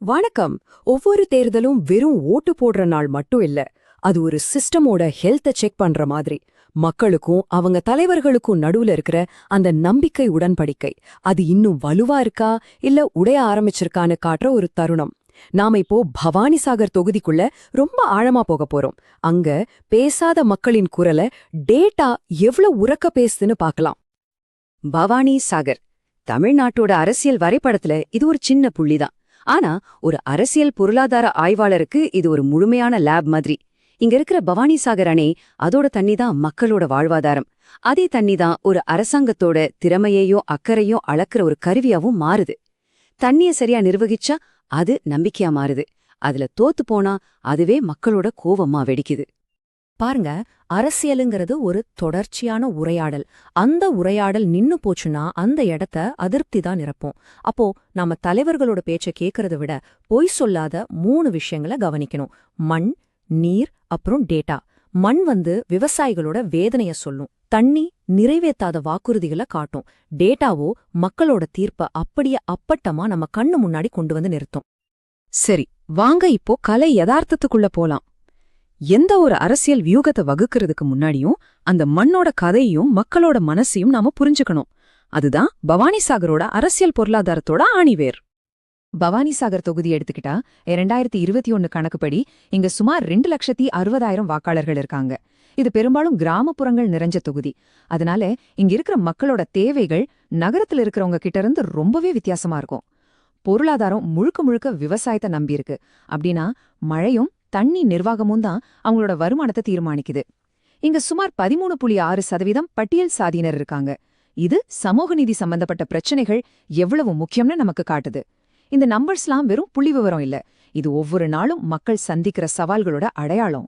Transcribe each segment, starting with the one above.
வணக்கம். ஒவ்வொரு தேர்தலும் வெறும் ஓட்டு போடுற நாள் மட்டும் இல்ல. அது ஒரு சிஸ்டமோட ஹெல்த்தை செக் பண்ற மாதிரி. மக்களுக்கும் அவங்க தலைவர்களுக்கும் நடுவுல இருக்கிற அந்த நம்பிக்கை உடன்படிக்கை அது இன்னும் வலுவா இருக்கா இல்ல உடைய ஆரம்பிச்சிருக்கான்னு காட்டுற ஒரு தருணம். நாம இப்போ பவானிசாகர் தொகுதிக்குள்ள ரொம்ப ஆழமா போக போறோம். அங்க பேசாத மக்களின் குரலை டேட்டா எவ்வளவு உரக்க பேசுதுன்னு பார்க்கலாம். பவானிசாகர் தமிழ்நாட்டோட அரசியல் வரைபடத்துல இது ஒரு சின்ன புள்ளிதான். ஆனா ஒரு அரசியல் பொருளாதார ஆய்வாளருக்கு இது ஒரு முழுமையான லேப் மாதிரி. இங்க இருக்கிற பவானிசாகர் அணை, அதோட தண்ணி தான் மக்களோட வாழ்வாதாரம். அதே தண்ணி தான் ஒரு அரசாங்கத்தோட திறமையையும் அக்கறையும் அளக்குற ஒரு கருவியாவும் மாறுது. தண்ணிய சரியா நிர்வகிச்சா அது நம்பிக்கையா மாறுது. அதுல தோத்து போனா அதுவே மக்களோட கோவமா வெடிக்குது. பாருங்க, அரசியலுங்கிறது ஒரு தொடர்ச்சியான உரையாடல். அந்த உரையாடல் நின்னு போச்சுன்னா அந்த இடத்த அதிருப்தி தான் நிரப்போம். அப்போ நாம தலைவர்களோட பேச்ச கேட்கறத விட பொய் சொல்லாத 3 விஷயங்களை கவனிக்கணும். மண், நீர், அப்புறம் டேட்டா. மண் விவசாயிகளோட வேதனைய சொல்லும். தண்ணி நிறைவேத்தாத வாக்குறுதிகளை காட்டும். டேட்டாவோ மக்களோட தீர்ப்ப அப்படியே அப்பட்டமா நம்ம கண்ணு முன்னாடி கொண்டு வந்து நிறுத்தும். சரி, வாங்க இப்போ கலை யதார்த்தத்துக்குள்ள போலாம். எந்த ஒரு அரசியல் வியூகத்தை வகுக்கிறதுக்கு முன்னாடியும் அந்த மண்ணோட கதையையும் மக்களோட மனசையும் நாம புரிஞ்சுக்கணும். அதுதான் பவானிசாகரோட அரசியல் பொருளாதாரத்தோட ஆணிவேர். பவானிசாகர் தொகுதி எடுத்துக்கிட்டா 2021 கணக்குப்படி இங்க சுமார் 2,60,000 வாக்காளர்கள் இருக்காங்க. இது பெரும்பாலும் கிராமப்புறங்கள் நிறைஞ்ச தொகுதி. அதனால இங்க இருக்கிற மக்களோட தேவைகள் நகரத்துல இருக்கிறவங்க கிட்ட இருந்து ரொம்பவே வித்தியாசமா இருக்கும். பொருளாதாரம் முழுக்க முழுக்க விவசாயத்தை நம்பியிருக்கு. அப்படின்னா மழையும் தண்ணி நிர்வாகமும் தான் அவங்களோட வருமானத்தை தீர்மானிக்குது. இங்க சுமார் 13.6% பட்டியல் சாதியினர் இருக்காங்க. இது சமூக நீதி சம்பந்தப்பட்ட பிரச்சனைகள் எவ்வளவு முக்கியம்னு நமக்கு காட்டுது. இந்த நம்பர்ஸ்லாம் வெறும் புள்ளி விவரம் இல்ல, இது ஒவ்வொரு நாளும் மக்கள் சந்திக்கிற சவால்களோட அடையாளம்.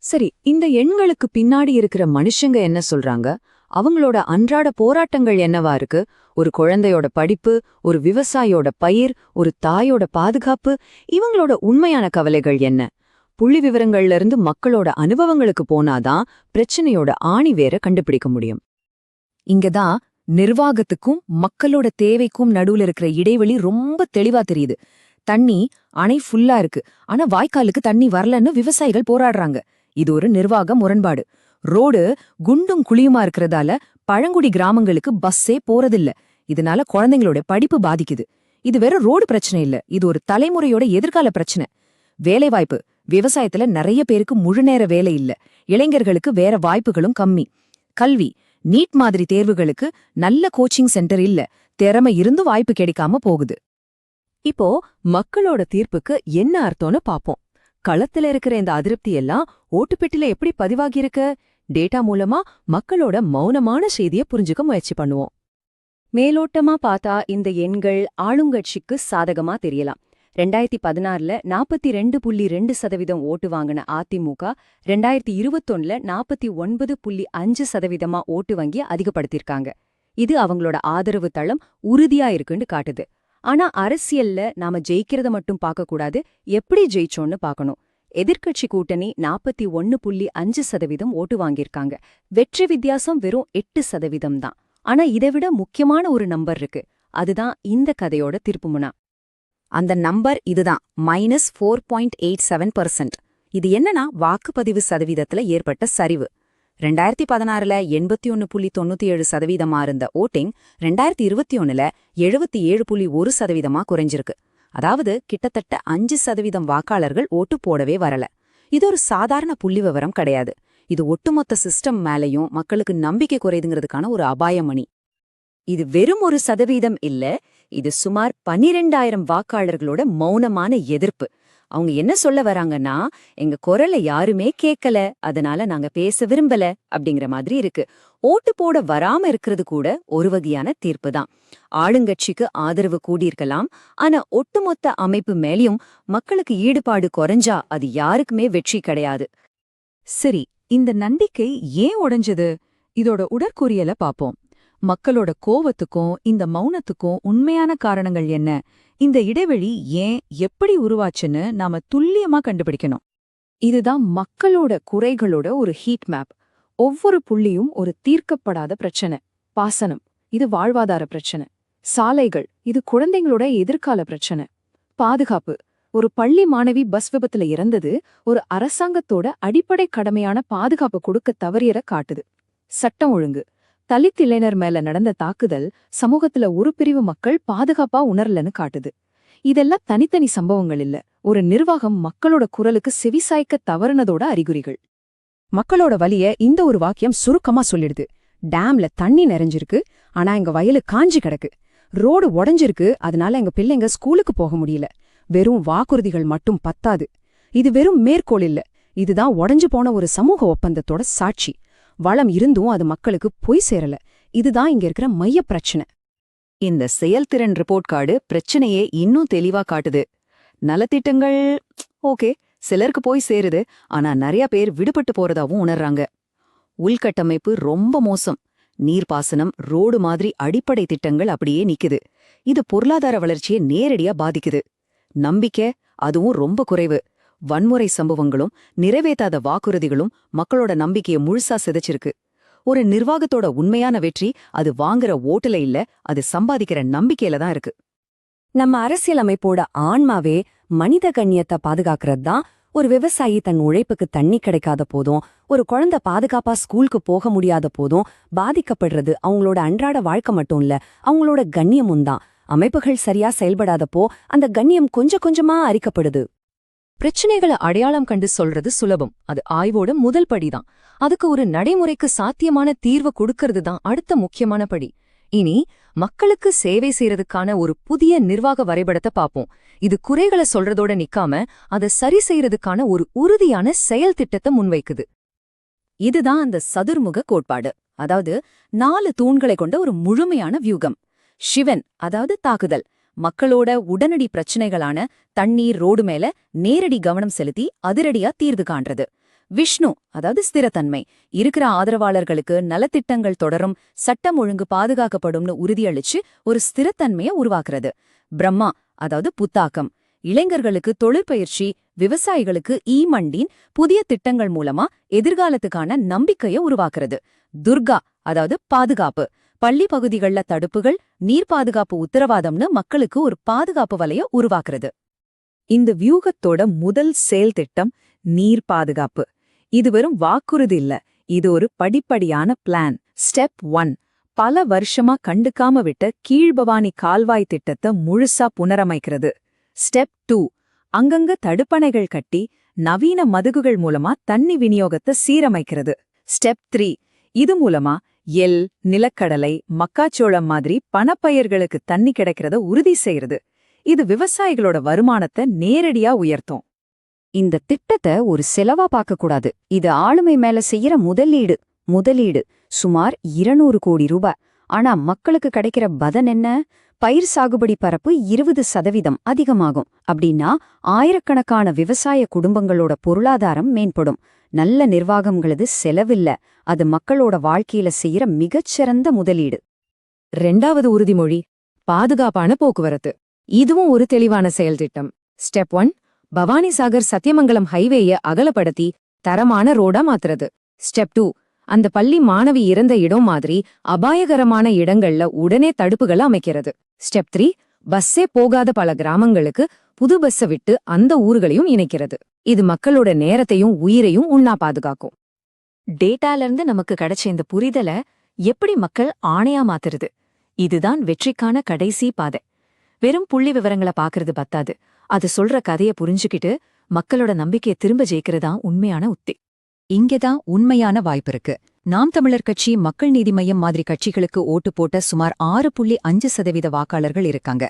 சரி, இந்த எண்களுக்கு பின்னாடி இருக்கிற மனுஷங்க என்ன சொல்றாங்க? அவங்களோட அன்றாட போராட்டங்கள் என்னவா இருக்கு? ஒரு குழந்தையோட படிப்பு, ஒரு விவசாயியோட பயிர், ஒரு தாயோட பாதுகாப்பு, இவங்களோட உண்மையான கவலைகள் என்ன? புள்ளி விவரங்கள்ல இருந்து மக்களோட அனுபவங்களுக்கு போனாதான் பிரச்சனையோட ஆணி வேற கண்டுபிடிக்க முடியும். இங்கதான் நிர்வாகத்துக்கும் மக்களோட தேவைக்கும் நடுவுல இருக்கிற இடைவெளி ரொம்ப தெளிவா தெரியுது. தண்ணி அணை ஃபுல்லா இருக்கு, ஆனா வாய்க்காலுக்கு தண்ணி வரலன்னு விவசாயிகள் போராடுறாங்க. இது ஒரு நிர்வாக முரண்பாடு. ரோடு குண்டும் குழியுமா இருக்கிறதால பழங்குடி கிராமங்களுக்கு பஸ்ஸே போறதில்ல. இதனால குழந்தைங்களோட படிப்பு பாதிக்குது. இது வெறும் ரோடு பிரச்சனை இல்ல, இது ஒரு தலைமுறையோட எதிர்கால பிரச்சனை. வேலைவாய்ப்பு, விவசாயத்துல நிறைய பேருக்கு முழுநேர வேலை இல்ல, இளைஞர்களுக்கு வேற வாய்ப்புகளும் கம்மி. கல்வி, நீட் மாதிரி தேர்வுகளுக்கு நல்ல கோச்சிங் சென்டர் இல்ல, திறமை இருந்து வாய்ப்பு கிடைக்காம போகுது. இப்போ மக்களோட தீர்ப்புக்கு என்ன அர்த்தம்னு பாப்போம். களத்துல இருக்கிற இந்த அதிருப்தி எல்லாம் ஓட்டுப்பெட்டில எப்படி பதிவாகியிருக்கு? டேட்டா மூலமா மக்களோட மௌனமான செய்தியை புரிஞ்சுக்க முயற்சி பண்ணுவோம். மேலோட்டமா பார்த்தா இந்த எண்கள் ஆளுங்கட்சிக்கு சாதகமா தெரியலாம். 2016ல 42.2% ஓட்டு வாங்கின அதிமுக 2021ல 49.5% ஓட்டு வங்கி அதிகப்படுத்திருக்காங்க. இது அவங்களோட ஆதரவு தளம் உறுதியா இருக்குன்னு காட்டுது. ஆனா அரசியல்ல நாம ஜெயிக்கிறத மட்டும் பார்க்கக்கூடாது, எப்படி ஜெயிச்சோன்னு பார்க்கணும். எதிர்க்கட்சி கூட்டணி 41.5% ஓட்டு வாங்கியிருக்காங்க. வெற்றி வித்தியாசம் வெறும் 8% தான். ஆனா இதைவிட முக்கியமான ஒரு நம்பர் இருக்கு. அதுதான் இந்த கதையோட திருப்புமுனா. அந்த நம்பர் இதுதான், -4.87%. இது என்னன்னா வாக்குப்பதிவு சதவீதத்துல ஏற்பட்ட சரிவு. 2016ல 81.97% இருந்த ஓட்டிங் 2021ல 77.1% குறைஞ்சிருக்கு. அதாவது கிட்டத்தட்ட 5% வாக்காளர்கள் ஓட்டு போடவே வரல. இது ஒரு சாதாரண புள்ளி விவரம் கிடையாது. இது ஒட்டுமொத்த சிஸ்டம் மேலையும் மக்களுக்கு நம்பிக்கை குறையுதுங்கிறதுக்கான ஒரு அபாயமணி. இது வெறும் 1% இல்ல, இது சுமார் 12,000 வாக்காளர்களோட மௌனமான எதிர்ப்பு. அவங்க என்ன சொல்ல வராங்கன்னா, எங்க குரலை யாருமே கேட்கல, அதனால நாங்க பேச விரும்பல அப்படிங்கிற மாதிரி இருக்கு. ஓட்டு போட வராம இருக்கிறது கூட ஒரு வகையான தீர்ப்பு தான். ஆளுங்கட்சிக்கு ஆதரவு கூடியிருக்கலாம், ஆனா ஒட்டுமொத்த அமைப்பு மேலேயும் மக்களுக்கு ஈடுபாடு குறைஞ்சா அது யாருக்குமே வெற்றி கிடையாது. சரி, இந்த நம்பிக்கை ஏன் உடைஞ்சது? இதோட உடற்கூறியல பாப்போம். மக்களோட கோவத்துக்கும் இந்த மௌனத்துக்கும் உண்மையான காரணங்கள் என்ன? இந்த இடைவெளி ஏன், எப்படி உருவாச்சுன்னு நாம துல்லியமா கண்டுபிடிக்கணும். இதுதான் மக்களோட குறைகளோட ஒரு ஹீட் மேப். ஒவ்வொரு புள்ளியும் ஒரு தீர்க்கப்படாத பிரச்சனை. பாசனம், இது வாழ்வாதார பிரச்சனை. சாலைகள், இது குழந்தைங்களோட எதிர்கால பிரச்சனை. பாதுகாப்பு. ஒரு பள்ளி மாணவி பஸ் விபத்துல இறந்தது ஒரு அரசாங்கத்தோட அடிப்படை கடமையான பாதுகாப்பு கொடுக்க தவறியற காட்டுது. சட்டம் ஒழுங்கு. தலித் இளைஞர் மேல நடந்த தாக்குதல் சமூகத்துல ஒரு பிரிவு மக்கள் பாதுகாப்பா உணரலன்னு காட்டுது. இதெல்லாம் தனித்தனி சம்பவங்கள் இல்ல, ஒரு நிர்வாகம் மக்களோட குரலுக்கு செவிசாய்க்க தவறுனதோட அறிகுறிகள். மக்களோட வலிய இந்த ஒரு வாக்கியம் சுருக்கமா சொல்லிடுது. டேம்ல தண்ணி நிறைஞ்சிருக்கு, ஆனா எங்க வயலு காஞ்சி கிடக்கு. ரோடு உடைஞ்சிருக்கு, அதனால எங்க பிள்ளைங்க ஸ்கூலுக்கு போக முடியல. வெறும் வாக்குறுதிகள் மட்டும் பத்தாது. இது வெறும் மேற்கோள் இல்ல, இதுதான் உடைஞ்சு போன ஒரு சமூக ஒப்பந்தத்தோட சாட்சி. வளம் இருந்தும் அது மக்களுக்கு போய் சேரல. இதுதான் இங்க இருக்கிற மைய பிரச்சனை. இந்த செயல்திறன் ரிப்போர்ட் கார்டு பிரச்சனையே இன்னும் தெளிவா காட்டுது. நலத்திட்டங்கள் ஓகே, சிலருக்கு போய் சேருது, ஆனா நிறைய பேர் விடுபட்டு போறதாவும் உணர்றாங்க. உள்கட்டமைப்பு ரொம்ப மோசம். நீர்ப்பாசனம், ரோடு மாதிரி அடிப்படை திட்டங்கள் அப்படியே நிக்குது. இது பொருளாதார வளர்ச்சியை நேரடியா பாதிக்குது. நம்பிக்கை அதுவும் ரொம்ப குறைவு. வன்முறை சம்பவங்களும் நிறைவேற்றாத வாக்குறுதிகளும் மக்களோட நம்பிக்கையை முழுசா சிதைச்சிருக்கு. ஒரு நிர்வாகத்தோட உண்மையான வெற்றி அது வாங்குற ஓட்டுல இல்ல, அது சம்பாதிக்கிற நம்பிக்கையில தான் இருக்கு. நம்ம அரசியலமைப்போட ஆன்மாவே மனித கண்ணியத்தை பாதுகாக்கிறது தான். ஒரு விவசாயி தன் உழைப்புக்கு தண்ணி கிடைக்காத போதும், ஒரு குழந்தை பாதுகாப்பா ஸ்கூலுக்கு போக முடியாத போதும் பாதிக்கப்படுறது அவங்களோட அன்றாட வாழ்க்கை மட்டும் இல்ல, அவங்களோட கண்ணியமும் தான். அமைப்புகள் சரியா செயல்படாதப்போ அந்த கண்ணியம் கொஞ்சம் கொஞ்சமா அரிக்கப்படுது. பிரச்சனைகளை அடையாளம் கண்டு சொல்றது சுலபம், அது ஆய்வோட முதல் படிதான். அதுக்கு ஒரு நடைமுறைக்கு சாத்தியமான தீர்வு கொடுக்கறது தான் அடுத்த முக்கியமான படி. இனி மக்களுக்கு சேவை செய்யறதுக்கான ஒரு புதிய நிர்வாக வரைபடத்தை பாப்போம். இது குறைகளை சொல்றதோட நிக்காம அதை சரி செய்யறதுக்கான ஒரு உறுதியான செயல் திட்டத்தை முன்வைக்குது. இதுதான் அந்த சதுர்முக கோட்பாடு, அதாவது 4 தூண்களை கொண்ட ஒரு முழுமையான வியூகம். சிவன், அதாவது தாக்குதல், மக்களோட உடனடி பிரச்சனைகளான தண்ணீர், ரோடு மேல நேரடி கவனம் செலுத்தி அதிரடியா தீர்வு காண்றது. விஷ்ணு, அதாவது ஸ்திரத்தன்மை, இருக்கிற ஆதரவாளர்களுக்கு நலத்திட்டங்கள் தொடரும், சட்டம் ஒழுங்கு பாதுகாக்கப்படும்னு உறுதியளிச்சு ஒரு ஸ்திரத்தன்மையை உருவாக்குறது. பிரம்மா, அதாவது புத்தாக்கம், இளைஞர்களுக்கு தொழிற்பயிற்சி, விவசாயிகளுக்கு மண்டின் புதிய திட்டங்கள் மூலமா எதிர்காலத்துக்கான நம்பிக்கையை உருவாக்குறது. துர்கா, அதாவது பாதுகாப்பு, பள்ளி பகுதிகள்ல தடுப்புகள், நீர் பாதுகாப்பு உத்தரவாதம்னு மக்களுக்கு ஒரு பாதுகாப்பு வலைய உருவாக்குறது. இந்த வியூகத்தோட முதல் செயல் திட்டம் நீர் பாதுகாப்பு. இது வெறும் வாக்குறுதி இல்ல, இது ஒரு படிப்படியான பிளான். ஸ்டெப் 1, பல வருஷமா கண்டுக்காம விட்ட கீழ்பவானி கால்வாய் திட்டத்தை முழுசா புனரமைக்கிறது. ஸ்டெப் 2, அங்கங்க தடுப்பணைகள் கட்டி நவீன மதுகுகள் மூலமா தண்ணி விநியோகத்தை சீரமைக்கிறது. ஸ்டெப் 3, இது மூலமா எள், நிலக்கடலை, மக்காச்சோளம் மாதிரி பணப்பயிர்களுக்கு தண்ணி கிடைக்கிறத உறுதி செய்யறது. இது விவசாயிகளோட வருமானத்தை நேரடியா உயர்த்தும். இந்த திட்டத்தை ஒரு செலவா பார்க்கக்கூடாது, இது ஆளுமை மேல செய்யற முதலீடு சுமார் 200 கோடி ரூபாய். ஆனா மக்களுக்கு கிடைக்கிற பலன் என்ன? பயிர் சாகுபடி பரப்பு 20% அதிகமாகும். அப்படின்னா ஆயிரக்கணக்கான விவசாய குடும்பங்களோட பொருளாதாரம் மேம்படும். நல்ல நிர்வாகம்ங்கிறது செலவில்ல, அது மக்களோட வாழ்க்கையில செய்யற மிகச்சிறந்த முதலீடு. 2வது உறுதிமொழி பாதுகாப்பான போக்குவரத்து. இதுவும் ஒரு தெளிவான செயல் திட்டம். ஸ்டெப் 1, பவானிசாகர் சத்தியமங்கலம் ஹைவேய அகலப்படுத்தி தரமான ரோடா மாத்துறது. ஸ்டெப் 2, அந்த பள்ளி மாணவி இறந்த இடம் மாதிரி அபாயகரமான இடங்கள்ல உடனே தடுப்புகளை அமைக்கிறது. ஸ்டெப் 3, பஸ்ஸே போகாத பல கிராமங்களுக்கு புது பஸ்ஸை விட்டு அந்த ஊர்களையும் இணைக்கிறது. இது மக்களோட நேரத்தையும் உயிரையும் உண்ணா பாதுகாக்கும். டேட்டால இருந்து நமக்கு கிடைச்ச இந்த புரிதலை எப்படி மக்கள் ஆணையா மாத்துறது? இதுதான் வெற்றிக்கான கடைசி பாதை. வெறும் புள்ளி விவரங்களை பாக்குறது பத்தாது, அது சொல்ற கதையை புரிஞ்சுக்கிட்டு மக்களோட நம்பிக்கையை திரும்ப ஜெயிக்கிறதா உண்மையான உத்தி. இங்கதான் உண்மையான வாய்ப்பு இருக்கு. நாம் தமிழர் கட்சி, மக்கள் நீதி மய்யம் மாதிரி கட்சிகளுக்கு ஓட்டு போட்ட சுமார் 6.5% வாக்காளர்கள் இருக்காங்க.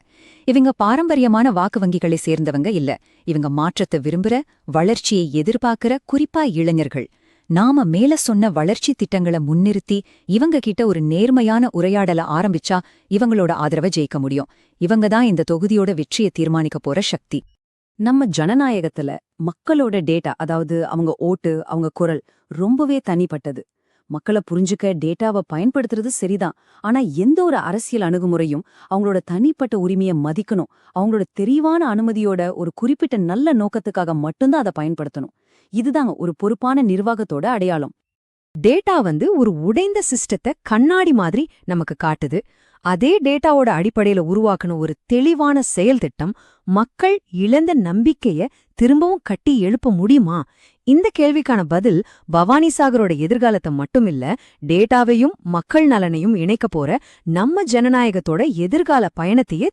இவங்க பாரம்பரியமான வாக்கு வங்கிகளை சேர்ந்தவங்க இல்ல. இவங்க மாற்றத்தை விரும்புற, வளர்ச்சியை எதிர்பார்க்கிற குறிப்பா இளைஞர்கள். நாம மேல சொன்ன வளர்ச்சி திட்டங்களை முன்னிறுத்தி இவங்க கிட்ட ஒரு நேர்மையான உரையாடல ஆரம்பிச்சா இவங்களோட ஆதரவை ஜெயிக்க முடியும். இவங்க தான் இந்த தொகுதியோட வெற்றியை தீர்மானிக்க போற சக்தி. நம்ம ஜனநாயகத்துல மக்களோட டேட்டா, அதாவது அவங்க ஓட்டு, அவங்க குரல் ரொம்பவே தனிப்பட்டது. மக்களை புரிஞ்சுக்க டேட்டாவை பயன்படுத்துறது சரிதான், ஆனா எந்த ஒரு அரசியல் அணுகுமுறையும் அவங்களோட தனிப்பட்ட உரிமையை மதிக்கணும். அவங்களோட தெளிவான அனுமதியோட ஒரு குறிப்பிட்ட நல்ல நோக்கத்துக்காக மட்டும்தான் அதை பயன்படுத்தணும். இதுதாங்க ஒரு பொறுப்பான நிர்வாகத்தோட அடையாளம். டேட்டா ஒரு உடைந்த சிஸ்டத்தை கண்ணாடி மாதிரி நமக்கு காட்டுது. அதே டேட்டாவோட அடிப்படையில உருவாக்குன ஒரு தெளிவான செயல் திட்டம் மக்கள் இழந்த நம்பிக்கைய திரும்பவும் கட்டி எழுப்ப முடியுமா? இந்த கேள்விக்கான பதில் பவானிசாகரோட எதிர்காலத்தை மட்டுமில்ல, டேட்டாவையும் மக்கள் நலனையும் இணைக்க போற நம்ம ஜனநாயகத்தோட எதிர்கால பயணத்தையே